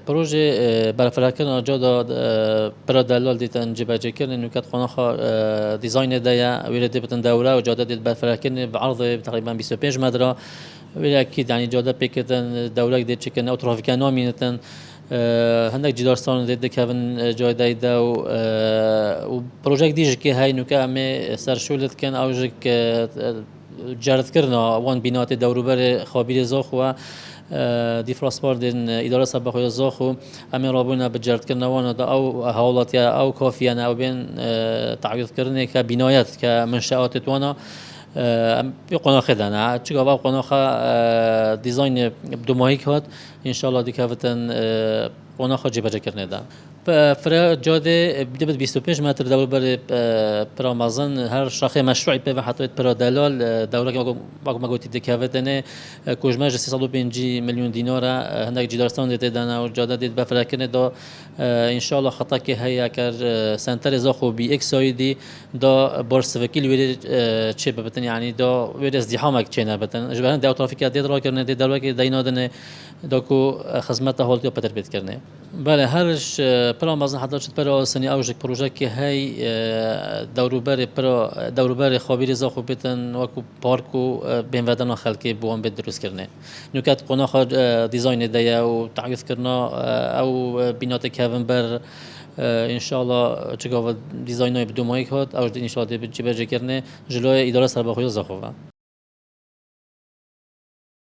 پروژه برافراکن جدا برای دلال دیتن جبهه کردن نکات خانه دیزاین دیا ویرد بتن دوره و جدا دیت برافراکن بعرض تقریبا 25 متر ولی اكيد يعني جوده بيكتن دوله ديت چكن او ترافيكا نومينتن هندك جدارستان ديت كافن جاي دايدا و بروجيكت ديج كي هاي نوكا مي سرشولت كان او جك جارت كرنا وان بينات دوروبر خابير زاخو دي فراسبار دين اداره سبخ زاخو امي رابونا بجارت كرنا وانا او حالات او كافيانا او بين تعويض كرني كبنايات كمنشات توانا يقونا خدنا تشوفوا قونا ديزاين بدو مايك هات ان شاء الله ديكافتن قونا خو جبهه كرنا دا فرا جاده بدبت 25 متر دور بر برامازن هر شاخه مشروعي به حطيت برا دلال دوله ما قلت ديكافتن كوجماج 305 مليون دينار هندك جدارستان ديت دانا و جاده ديت بفراكن دا ان شاء الله خطا كي هيا كر سنتر زاخو بي اكس اي دي دا بورس وكيل وير تشيب بتن يعني دا وير ازدحامك تشينا بتن جبهن دا ترافيك ديت را كرنا دي دوله كي دينادن داكو خدمته هولتي بتر بيت كرنا بله هرش پرا مازن حتی شد پرا سنی اوجک پروژه که هی دوروبر خابیر زاخو بیتن وکو پارکو بین ودنا خلکی بوان بید درست کرنه نکات قنا خود دیزاین دیا و تعریف کرنا او بینات کهون بر ان شاء الله چگاه دیزاینای بدو مایک هات او ان شاء الله بجبر کرنه جلوی اداره سرباخوی زاخو